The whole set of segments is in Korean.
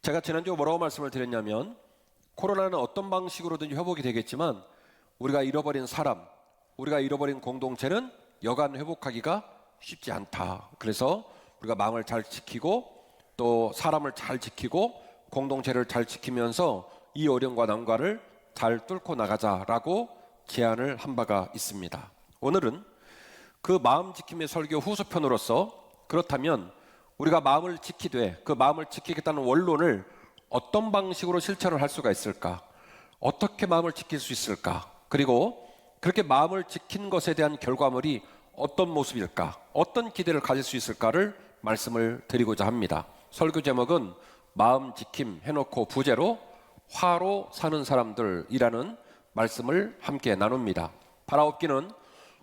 제가 지난주에 뭐라고 말씀을 드렸냐면 코로나는 어떤 방식으로든지 회복이 되겠지만 우리가 잃어버린 사람, 우리가 잃어버린 공동체는 여간 회복하기가 쉽지 않다. 그래서 우리가 마음을 잘 지키고 또 사람을 잘 지키고 공동체를 잘 지키면서 이 어려움과 난관을 잘 뚫고 나가자라고 제안을 한 바가 있습니다. 오늘은 그 마음 지킴의 설교 후속편으로서 그렇다면 우리가 마음을 지키되 그 마음을 지키겠다는 원론을 어떤 방식으로 실천을 할 수가 있을까? 어떻게 마음을 지킬 수 있을까? 그리고 그렇게 마음을 지킨 것에 대한 결과물이 어떤 모습일까? 어떤 기대를 가질 수 있을까를 말씀을 드리고자 합니다. 설교 제목은 마음 지킴 해놓고 부제로 화로 사는 사람들이라는 말씀을 함께 나눕니다. 바라옵기는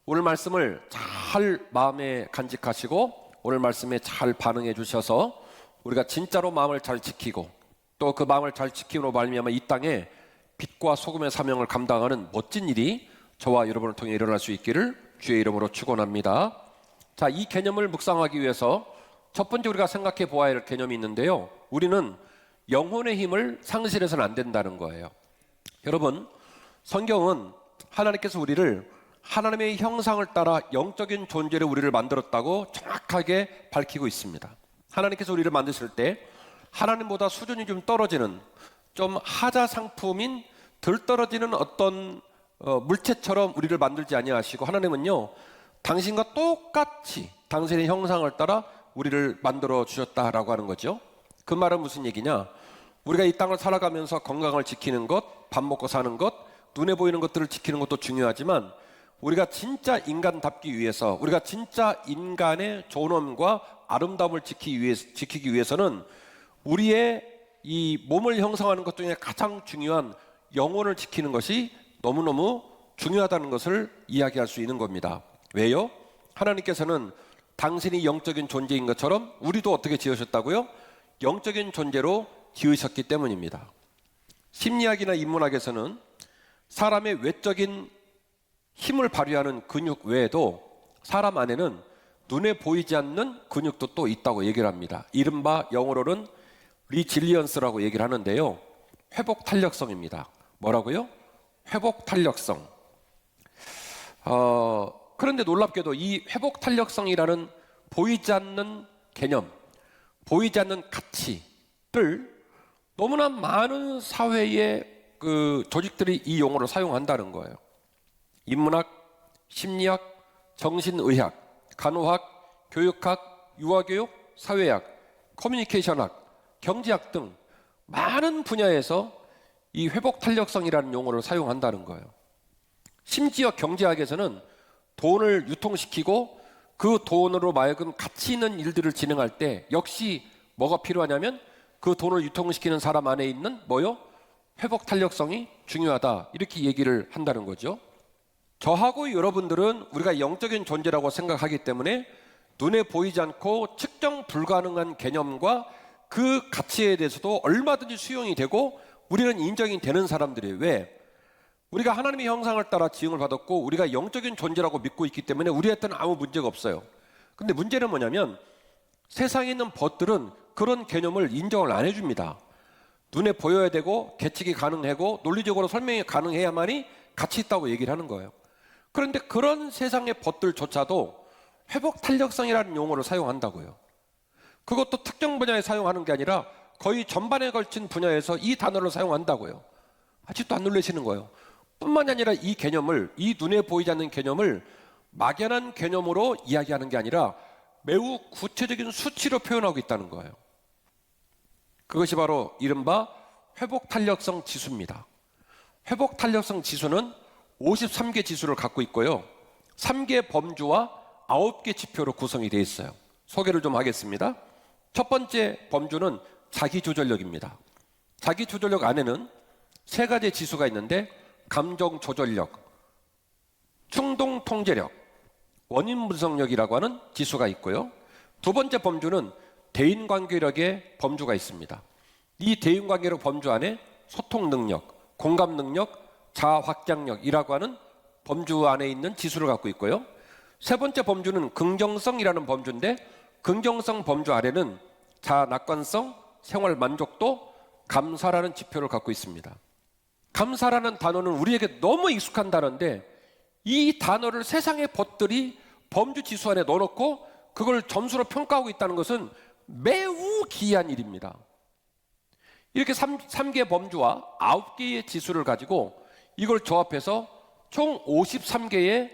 오늘 말씀을 잘 마음에 간직하시고 오늘 말씀에 잘 반응해 주셔서 우리가 진짜로 마음을 잘 지키고 또 그 마음을 잘 지킴으로 말미암아 이 땅에 빛과 소금의 사명을 감당하는 멋진 일이 저와 여러분을 통해 일어날 수 있기를 주의 이름으로 축원합니다. 자, 이 개념을 묵상하기 위해서 첫 번째 우리가 생각해 보아야 할 개념이 있는데요. 우리는 영혼의 힘을 상실해서는 안 된다는 거예요. 여러분, 성경은 하나님께서 우리를 하나님의 형상을 따라 영적인 존재로 우리를 만들었다고 정확하게 밝히고 있습니다. 하나님께서 우리를 만드실 때 하나님보다 수준이 좀 떨어지는 좀 하자 상품인 덜 떨어지는 어떤 물체처럼 우리를 만들지 아니하시고 하나님은요 당신과 똑같이 당신의 형상을 따라 우리를 만들어 주셨다라고 하는 거죠. 그 말은 무슨 얘기냐? 우리가 이 땅을 살아가면서 건강을 지키는 것, 밥 먹고 사는 것, 눈에 보이는 것들을 지키는 것도 중요하지만 우리가 진짜 인간답기 위해서 우리가 진짜 인간의 존엄과 아름다움을 지키기 위해서는 우리의 이 몸을 형성하는 것 중에 가장 중요한 영혼을 지키는 것이 너무너무 중요하다는 것을 이야기할 수 있는 겁니다. 왜요? 하나님께서는 당신이 영적인 존재인 것처럼 우리도 어떻게 지으셨다고요? 영적인 존재로 지으셨기 때문입니다. 심리학이나 인문학에서는 사람의 외적인 힘을 발휘하는 근육 외에도 사람 안에는 눈에 보이지 않는 근육도 또 있다고 얘기를 합니다. 이른바 영어로는 리질리언스라고 얘기를 하는데요. 회복 탄력성입니다. 뭐라고요? 회복 탄력성. 그런데 놀랍게도 이 회복 탄력성이라는 보이지 않는 개념, 보이지 않는 가치를 너무나 많은 사회의 그 조직들이 이 용어를 사용한다는 거예요. 인문학, 심리학, 정신의학, 간호학, 교육학, 유아교육, 사회학, 커뮤니케이션학, 경제학 등 많은 분야에서 이 회복 탄력성이라는 용어를 사용한다는 거예요. 심지어 경제학에서는 돈을 유통시키고 그 돈으로 마여금 가치 있는 일들을 진행할 때 역시 뭐가 필요하냐면 그 돈을 유통시키는 사람 안에 있는 뭐요? 회복 탄력성이 중요하다 이렇게 얘기를 한다는 거죠. 저하고 여러분들은 우리가 영적인 존재라고 생각하기 때문에 눈에 보이지 않고 측정 불가능한 개념과 그 가치에 대해서도 얼마든지 수용이 되고 우리는 인정이 되는 사람들이에요. 왜? 우리가 하나님의 형상을 따라 지음을 받았고 우리가 영적인 존재라고 믿고 있기 때문에 우리한테는 아무 문제가 없어요. 근데 문제는 뭐냐면 세상에 있는 법들은 그런 개념을 인정을 안 해줍니다. 눈에 보여야 되고 계측이 가능하고 논리적으로 설명이 가능해야만이 가치 있다고 얘기를 하는 거예요. 그런데 그런 세상의 법들조차도 회복 탄력성이라는 용어를 사용한다고요. 그것도 특정 분야에 사용하는 게 아니라 거의 전반에 걸친 분야에서 이 단어를 사용한다고요. 아직도 안 놀라시는 거예요. 뿐만이 아니라 이 개념을, 이 눈에 보이지 않는 개념을 막연한 개념으로 이야기하는 게 아니라 매우 구체적인 수치로 표현하고 있다는 거예요. 그것이 바로 이른바 회복 탄력성 지수입니다. 회복 탄력성 지수는 53개 지수를 갖고 있고요. 3개 범주와 9개 지표로 구성이 되어 있어요. 소개를 좀 하겠습니다. 첫 번째 범주는 자기조절력입니다. 자기조절력 안에는 3가지 지수가 있는데 감정조절력, 충동통제력, 원인분석력이라고 하는 지수가 있고요. 두 번째 범주는 대인관계력의 범주가 있습니다. 이 대인관계력 범주 안에 소통능력, 공감능력, 자아확장력이라고 하는 범주 안에 있는 지수를 갖고 있고요. 세 번째 범주는 긍정성이라는 범주인데 긍정성 범주 아래는 자아 낙관성, 생활 만족도, 감사라는 지표를 갖고 있습니다. 감사라는 단어는 우리에게 너무 익숙한 단어인데 이 단어를 세상의 벗들이 범주 지수 안에 넣어놓고 그걸 점수로 평가하고 있다는 것은 매우 기이한 일입니다. 이렇게 3개의 범주와 9개의 지수를 가지고 이걸 조합해서 총 53개의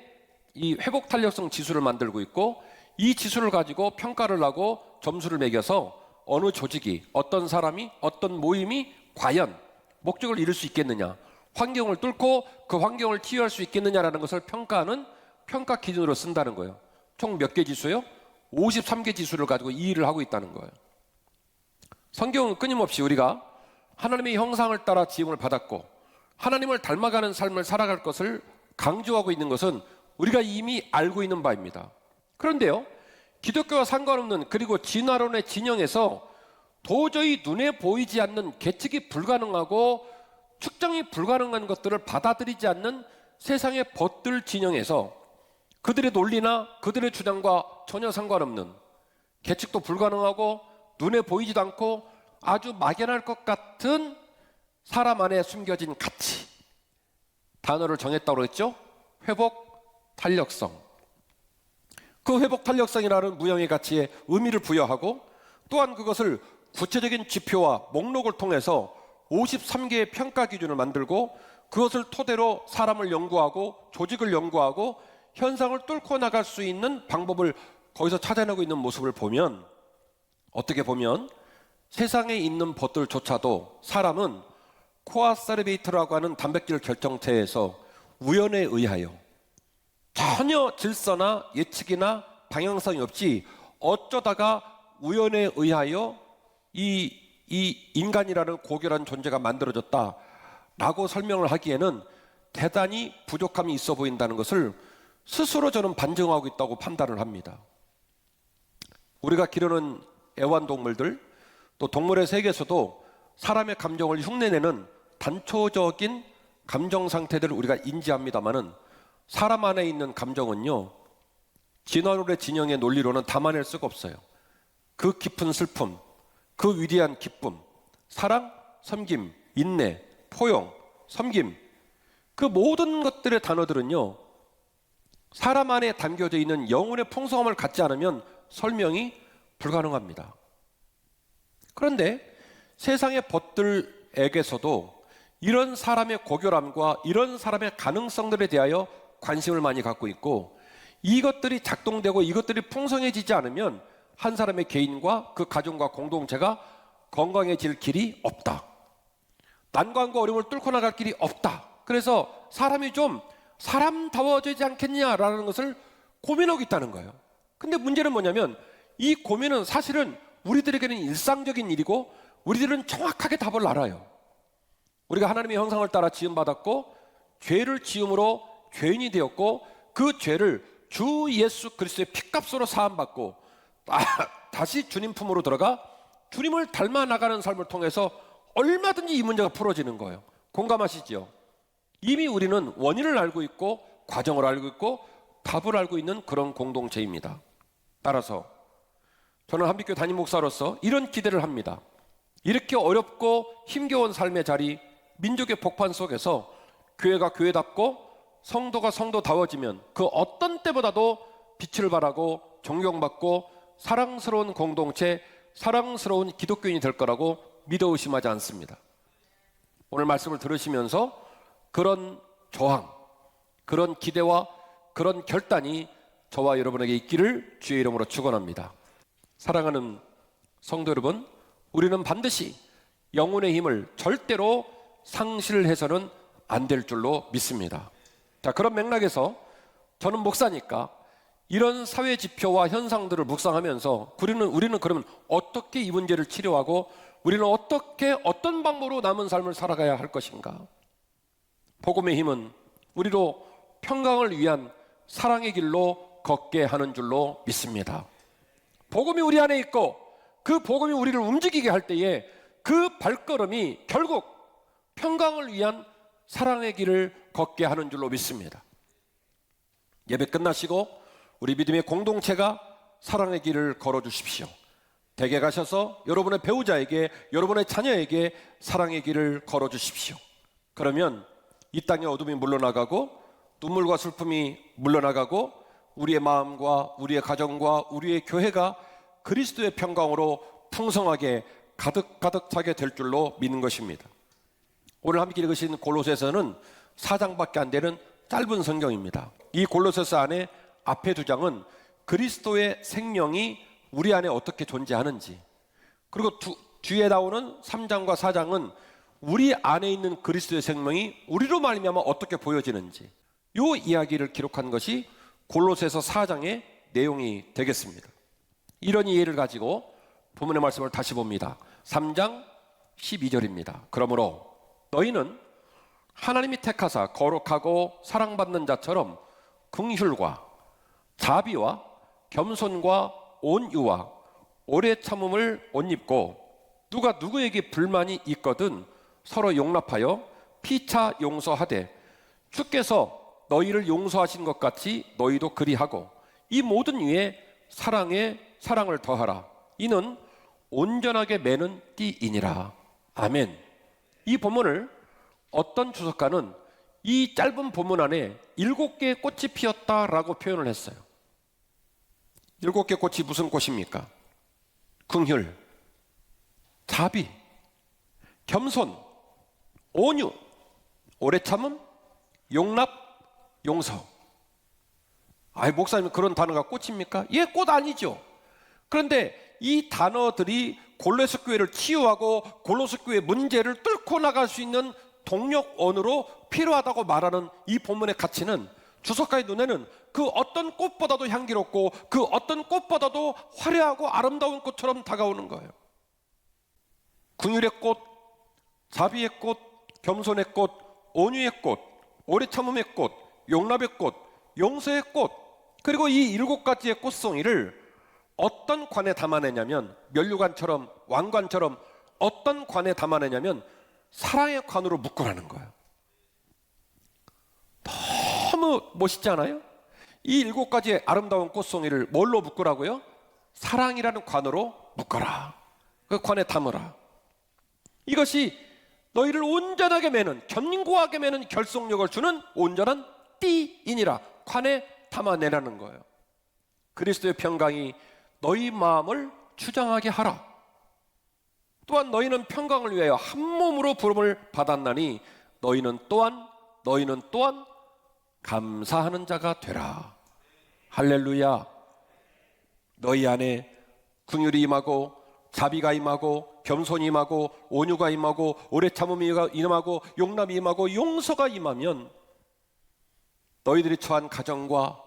이 회복 탄력성 지수를 만들고 있고 이 지수를 가지고 평가를 하고 점수를 매겨서 어느 조직이, 어떤 사람이, 어떤 모임이 과연 목적을 이룰 수 있겠느냐, 환경을 뚫고 그 환경을 치유할 수 있겠느냐라는 것을 평가하는 평가 기준으로 쓴다는 거예요. 총 몇 개 지수요? 53개 지수를 가지고 이 일을 하고 있다는 거예요. 성경은 끊임없이 우리가 하나님의 형상을 따라 지음을 받았고 하나님을 닮아가는 삶을 살아갈 것을 강조하고 있는 것은 우리가 이미 알고 있는 바입니다. 그런데요, 기독교와 상관없는 그리고 진화론의 진영에서 도저히 눈에 보이지 않는 계측이 불가능하고 측정이 불가능한 것들을 받아들이지 않는 세상의 벗들 진영에서 그들의 논리나 그들의 주장과 전혀 상관없는 계측도 불가능하고 눈에 보이지도 않고 아주 막연할 것 같은 사람 안에 숨겨진 가치, 단어를 정했다고 했죠? 회복 탄력성. 그 회복 탄력성이라는 무형의 가치에 의미를 부여하고 또한 그것을 구체적인 지표와 목록을 통해서 53개의 평가 기준을 만들고 그것을 토대로 사람을 연구하고 조직을 연구하고 현상을 뚫고 나갈 수 있는 방법을 거기서 찾아내고 있는 모습을 보면 어떻게 보면 세상에 있는 벗들조차도 사람은 코아사르베이트라고 하는 단백질 결정체에서 우연에 의하여 전혀 질서나 예측이나 방향성이 없이 어쩌다가 우연에 의하여 이 인간이라는 고결한 존재가 만들어졌다라고 설명을 하기에는 대단히 부족함이 있어 보인다는 것을 스스로 저는 반증하고 있다고 판단을 합니다. 우리가 기르는 애완동물들 또 동물의 세계에서도 사람의 감정을 흉내내는 단초적인 감정 상태들을 우리가 인지합니다마는 사람 안에 있는 감정은요, 진화론의 진영의 논리로는 담아낼 수가 없어요. 그 깊은 슬픔, 그 위대한 기쁨, 사랑, 섬김, 인내, 포용, 섬김, 그 모든 것들의 단어들은요, 사람 안에 담겨져 있는 영혼의 풍성함을 갖지 않으면 설명이 불가능합니다. 그런데 세상의 벗들에게서도 이런 사람의 고결함과 이런 사람의 가능성들에 대하여 관심을 많이 갖고 있고 이것들이 작동되고 이것들이 풍성해지지 않으면 한 사람의 개인과 그 가정과 공동체가 건강해질 길이 없다. 난관과 어려움을 뚫고 나갈 길이 없다. 그래서 사람이 좀 사람다워지지 않겠냐라는 것을 고민하고 있다는 거예요. 근데 문제는 뭐냐면 이 고민은 사실은 우리들에게는 일상적인 일이고 우리들은 정확하게 답을 알아요. 우리가 하나님의 형상을 따라 지음받았고 죄를 지음으로 죄인이 되었고 그 죄를 주 예수 그리스도의 피값으로 사함받고 다시 주님 품으로 들어가 주님을 닮아 나가는 삶을 통해서 얼마든지 이 문제가 풀어지는 거예요. 공감하시죠? 이미 우리는 원인을 알고 있고 과정을 알고 있고 답을 알고 있는 그런 공동체입니다. 따라서 저는 한빛교회 담임 목사로서 이런 기대를 합니다. 이렇게 어렵고 힘겨운 삶의 자리, 민족의 복판 속에서 교회가 교회답고 성도가 성도다워지면 그 어떤 때보다도 빛을 발하고 존경받고 사랑스러운 공동체, 사랑스러운 기독교인이 될 거라고 믿어 의심하지 않습니다. 오늘 말씀을 들으시면서 그런 저항, 그런 기대와 그런 결단이 저와 여러분에게 있기를 주의 이름으로 축원합니다. 사랑하는 성도 여러분, 우리는 반드시 영혼의 힘을 절대로 상실해서는 안 될 줄로 믿습니다. 자, 그런 맥락에서 저는 목사니까 이런 사회 지표와 현상들을 묵상하면서 우리는 그러면 어떻게 이 문제를 치료하고 우리는 어떻게 어떤 방법으로 남은 삶을 살아가야 할 것인가? 복음의 힘은 우리로 평강을 위한 사랑의 길로 걷게 하는 줄로 믿습니다. 복음이 우리 안에 있고 그 복음이 우리를 움직이게 할 때에 그 발걸음이 결국 평강을 위한 사랑의 길을 걷게 하는 줄로 믿습니다. 예배 끝나시고 우리 믿음의 공동체가 사랑의 길을 걸어 주십시오. 댁에 가셔서 여러분의 배우자에게, 여러분의 자녀에게 사랑의 길을 걸어주십시오. 그러면 이 땅의 어둠이 물러나가고 눈물과 슬픔이 물러나가고 우리의 마음과 우리의 가정과 우리의 교회가 그리스도의 평강으로 풍성하게 가득가득 차게 될 줄로 믿는 것입니다. 오늘 함께 읽으신 골로새서는 4장밖에 안 되는 짧은 성경입니다. 이 골로새서 안에 앞에 2장은 그리스도의 생명이 우리 안에 어떻게 존재하는지, 그리고 뒤에 나오는 3장과 4장은 우리 안에 있는 그리스도의 생명이 우리로 말미암아 어떻게 보여지는지, 이 이야기를 기록한 것이 골로새서 4장의 내용이 되겠습니다. 이런 이해를 가지고 본문의 말씀을 다시 봅니다. 3장 12절입니다. 그러므로 너희는 하나님이 택하사 거룩하고 사랑받는 자처럼 긍휼과 자비와 겸손과 온유와 오래 참음을 옷 입고, 누가 누구에게 불만이 있거든 서로 용납하여 피차 용서하되 주께서 너희를 용서하신 것 같이 너희도 그리하고, 이 모든 위에 사랑에 사랑을 더하라. 이는 온전하게 매는 띠이니라. 아멘. 이 본문을 어떤 주석가는 이 짧은 본문 안에 7개의 꽃이 피었다라고 표현을 했어요. 7개의 꽃이 무슨 꽃입니까? 긍휼, 자비, 겸손, 온유, 오래 참음, 용납, 용서. 아이, 목사님, 그런 단어가 꽃입니까? 예, 꽃 아니죠. 그런데 이 단어들이 골로새 교회를 치유하고 골로새 교회의 문제를 뚫고 나갈 수 있는 동력원으로 필요하다고 말하는 이 본문의 가치는 주석가의 눈에는 그 어떤 꽃보다도 향기롭고 그 어떤 꽃보다도 화려하고 아름다운 꽃처럼 다가오는 거예요. 긍휼의 꽃, 자비의 꽃, 겸손의 꽃, 온유의 꽃, 오래 참음의 꽃, 용납의 꽃, 용서의 꽃, 그리고 이 7가지의 꽃송이를 어떤 관에 담아내냐면, 면류관처럼 왕관처럼 어떤 관에 담아내냐면 사랑의 관으로 묶으라는 거예요. 너무 멋있지 않아요? 이 7가지의 아름다운 꽃송이를 뭘로 묶으라고요? 사랑이라는 관으로 묶어라. 그 관에 담으라. 이것이 너희를 온전하게 매는, 견고하게 매는 결속력을 주는 온전한 띠이니라. 관에 담아내라는 거예요. 그리스도의 평강이 너희 마음을 주장하게 하라. 또한 너희는 평강을 위하여 한 몸으로 부름을 받았나니 너희는 또한 감사하는 자가 되라. 할렐루야. 너희 안에 긍휼이 임하고 자비가 임하고 겸손이 임하고 온유가 임하고 오래 참음이 임하고 용납이 임하고 용서가 임하면 너희들이 처한 가정과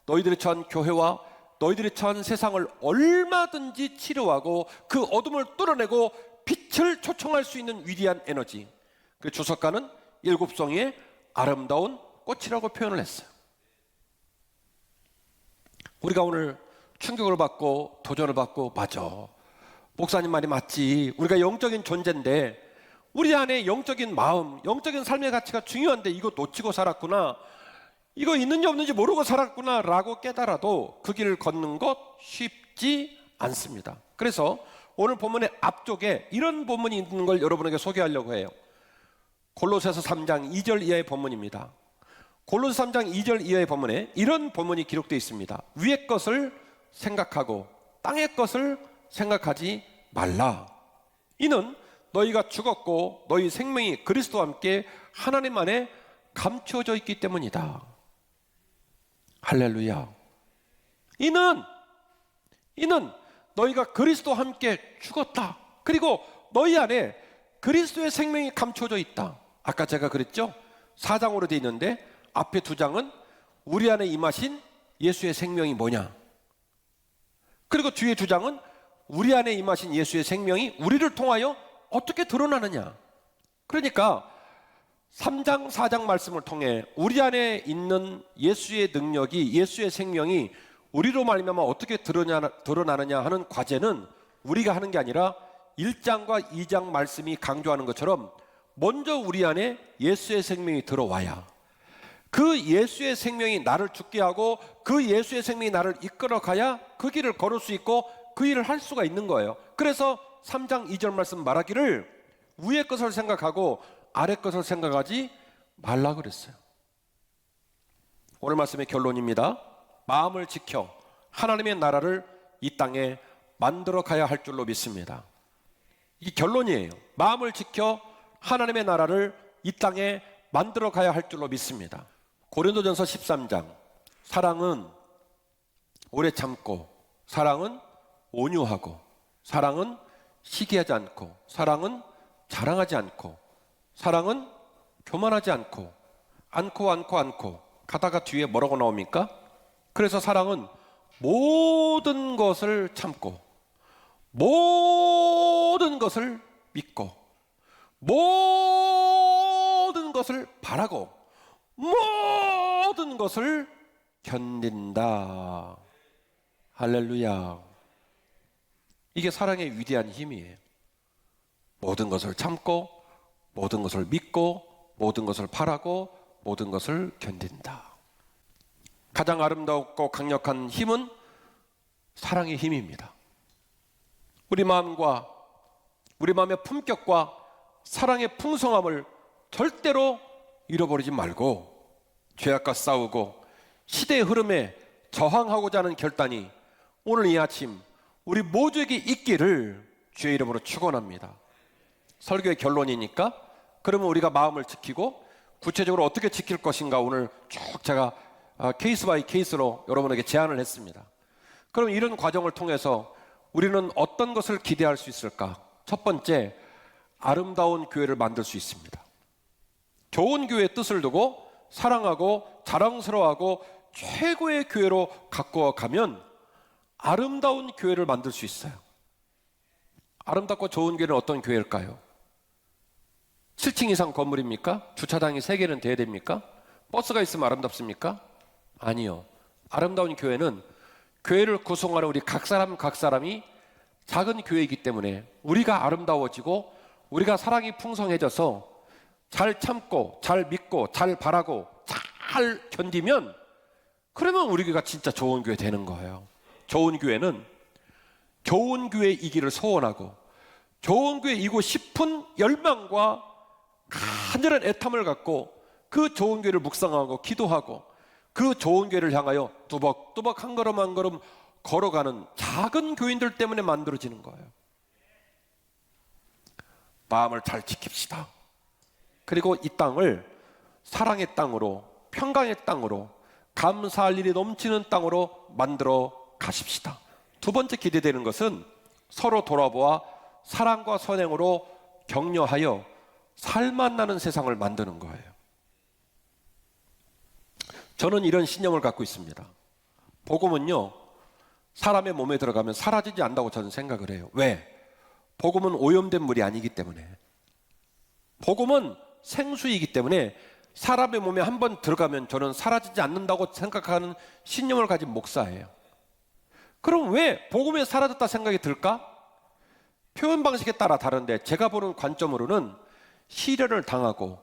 너희들이 처한 교회와 너희들이 처한 세상을 얼마든지 치료하고 그 어둠을 뚫어내고 빛을 초청할 수 있는 위대한 에너지, 그 주석가는 7송이의 아름다운 꽃이라고 표현을 했어요. 우리가 오늘 충격을 받고 도전을 받고, 맞아, 목사님 말이 맞지, 우리가 영적인 존재인데 우리 안에 영적인 마음, 영적인 삶의 가치가 중요한데 이거 놓치고 살았구나, 이거 있는지 없는지 모르고 살았구나 라고 깨달아도 그 길을 걷는 것 쉽지 않습니다. 그래서 오늘 본문의 앞쪽에 이런 본문이 있는 걸 여러분에게 소개하려고 해요. 골로새서 3장 2절 이하의 본문입니다. 골로새 3장 2절 이하의 본문에 이런 본문이 기록되어 있습니다. 위의 것을 생각하고 땅의 것을 생각하지 말라. 이는 너희가 죽었고 너희 생명이 그리스도와 함께 하나님 안에 감추어져 있기 때문이다. 할렐루야. 이는 너희가 그리스도와 함께 죽었다. 그리고 너희 안에 그리스도의 생명이 감춰져 있다. 아까 제가 그랬죠? 4장으로 되어 있는데 앞에 2장은 우리 안에 임하신 예수의 생명이 뭐냐, 그리고 뒤에 2장은 우리 안에 임하신 예수의 생명이 우리를 통하여 어떻게 드러나느냐. 그러니까 3장 4장 말씀을 통해 우리 안에 있는 예수의 능력이, 예수의 생명이 우리로 말미암아 어떻게 드러나느냐 하는 과제는 우리가 하는 게 아니라 1장과 2장 말씀이 강조하는 것처럼 먼저 우리 안에 예수의 생명이 들어와야, 그 예수의 생명이 나를 죽게 하고 그 예수의 생명이 나를 이끌어 가야 그 길을 걸을 수 있고 그 일을 할 수가 있는 거예요. 그래서 3장 2절 말씀 말하기를 위의 것을 생각하고 아래 것을 생각하지 말라 그랬어요. 오늘 말씀의 결론입니다. 마음을 지켜 하나님의 나라를 이 땅에 만들어 가야 할 줄로 믿습니다. 이게 결론이에요. 마음을 지켜 하나님의 나라를 이 땅에 만들어 가야 할 줄로 믿습니다. 고린도전서 13장, 사랑은 오래 참고, 사랑은 온유하고, 사랑은 시기하지 않고, 사랑은 자랑하지 않고, 사랑은 교만하지 않고, 않고 가다가 뒤에 뭐라고 나옵니까? 그래서 사랑은 모든 것을 참고, 모든 것을 믿고, 모든 것을 바라고, 모든 것을 견딘다. 할렐루야. 이게 사랑의 위대한 힘이에요. 모든 것을 참고, 모든 것을 믿고, 모든 것을 바라고, 모든 것을 견딘다. 가장 아름답고 강력한 힘은 사랑의 힘입니다. 우리 마음과 우리 마음의 품격과 사랑의 풍성함을 절대로 잃어버리지 말고 죄악과 싸우고 시대의 흐름에 저항하고자 하는 결단이 오늘 이 아침 우리 모두에게 있기를 주의 이름으로 축원합니다. 설교의 결론이니까 그러면 우리가 마음을 지키고 구체적으로 어떻게 지킬 것인가 오늘 쭉 제가 케이스 바이 케이스로 여러분에게 제안을 했습니다. 그럼 이런 과정을 통해서 우리는 어떤 것을 기대할 수 있을까? 첫 번째, 아름다운 교회를 만들 수 있습니다. 좋은 교회의 뜻을 두고 사랑하고 자랑스러워하고 최고의 교회로 가꾸어 가면 아름다운 교회를 만들 수 있어요. 아름답고 좋은 교회는 어떤 교회일까요? 7층 이상 건물입니까? 주차장이 3개는 돼야 됩니까? 버스가 있으면 아름답습니까? 아니요. 아름다운 교회는 교회를 구성하는 우리 각 사람이 작은 교회이기 때문에 우리가 아름다워지고 우리가 사랑이 풍성해져서 잘 참고 잘 믿고 잘 바라고 잘 견디면 그러면 우리 교회가 진짜 좋은 교회 되는 거예요. 좋은 교회는 좋은 교회이기를 소원하고 좋은 교회이고 싶은 열망과 간절한 애탐을 갖고 그 좋은 교회를 묵상하고 기도하고 그 좋은 교회를 향하여 뚜벅뚜벅 한 걸음 한 걸음 걸어가는 작은 교인들 때문에 만들어지는 거예요. 마음을 잘 지킵시다. 그리고 이 땅을 사랑의 땅으로, 평강의 땅으로, 감사할 일이 넘치는 땅으로 만들어 가십시다. 두 번째 기대되는 것은 서로 돌아보아 사랑과 선행으로 격려하여 살맛 나는 세상을 만드는 거예요. 저는 이런 신념을 갖고 있습니다. 복음은요, 사람의 몸에 들어가면 사라지지 않는다고 저는 생각을 해요. 왜? 복음은 오염된 물이 아니기 때문에. 복음은 생수이기 때문에 사람의 몸에 한번 들어가면 저는 사라지지 않는다고 생각하는 신념을 가진 목사예요. 그럼 왜 복음에 사라졌다 생각이 들까? 표현 방식에 따라 다른데 제가 보는 관점으로는 시련을 당하고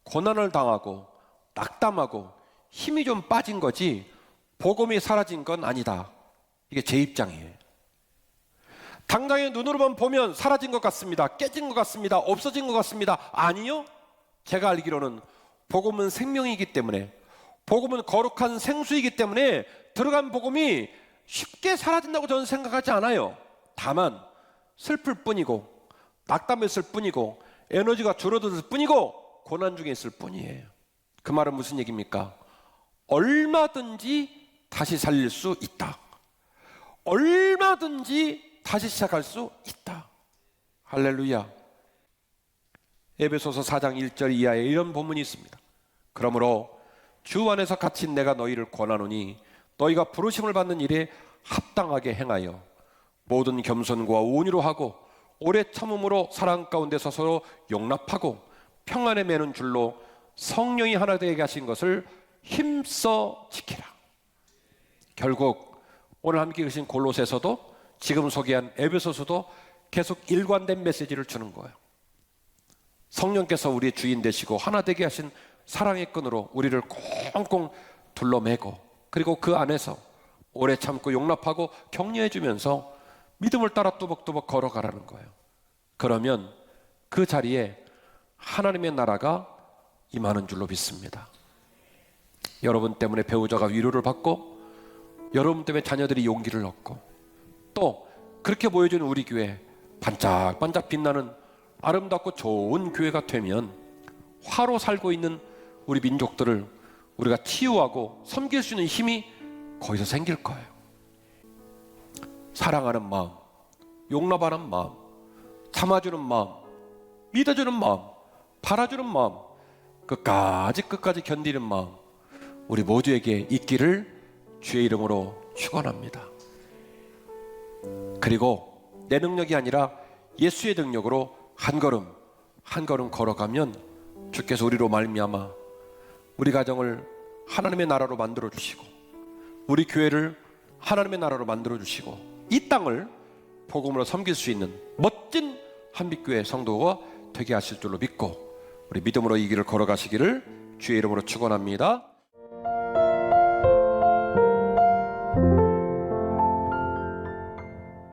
고난을 당하고 낙담하고 힘이 좀 빠진 거지 복음이 사라진 건 아니다. 이게 제 입장이에요. 당장에 눈으로만 보면 사라진 것 같습니다. 깨진 것 같습니다. 없어진 것 같습니다. 아니요. 제가 알기로는 복음은 생명이기 때문에 복음은 거룩한 생수이기 때문에 들어간 복음이 쉽게 사라진다고 저는 생각하지 않아요. 다만 슬플 뿐이고 낙담했을 뿐이고 에너지가 줄어들었을 뿐이고 고난 중에 있을 뿐이에요. 그 말은 무슨 얘기입니까? 얼마든지 다시 살릴 수 있다. 얼마든지 다시 시작할 수 있다. 할렐루야. 에베소서 4장 1절 이하에 이런 본문이 있습니다. 그러므로 주 안에서 갇힌 내가 너희를 권하노니 너희가 부르심을 받는 일에 합당하게 행하여 모든 겸손과 온유로 하고 오래 참음으로 사랑 가운데서 서로 용납하고 평안에 매는 줄로 성령이 하나 되게 하신 것을 힘써 지키라. 결국 오늘 함께 계신 골로새서도 지금 소개한 에베소서도 계속 일관된 메시지를 주는 거예요. 성령께서 우리의 주인 되시고 하나 되게 하신 사랑의 끈으로 우리를 꽁꽁 둘러매고 그리고 그 안에서 오래 참고 용납하고 격려해 주면서 믿음을 따라 또박또박 걸어가라는 거예요. 그러면 그 자리에 하나님의 나라가 임하는 줄로 믿습니다. 여러분 때문에 배우자가 위로를 받고, 여러분 때문에 자녀들이 용기를 얻고, 또 그렇게 보여주는 우리 교회 반짝반짝 빛나는 아름답고 좋은 교회가 되면 화로 살고 있는 우리 민족들을 우리가 치유하고 섬길 수 있는 힘이 거기서 생길 거예요. 사랑하는 마음, 용납하는 마음, 참아주는 마음, 믿어주는 마음, 바라주는 마음, 끝까지 견디는 마음, 우리 모두에게 있기를 주의 이름으로 축원합니다. 그리고 내 능력이 아니라 예수의 능력으로 한 걸음 걸어가면 주께서 우리로 말미암아 우리 가정을 하나님의 나라로 만들어 주시고, 우리 교회를 하나님의 나라로 만들어 주시고, 이 땅을 복음으로 섬길 수 있는 멋진 한빛교회 성도가 되게 하실 줄로 믿고, 우리 믿음으로 이 길을 걸어가시기를 주의 이름으로 축원합니다.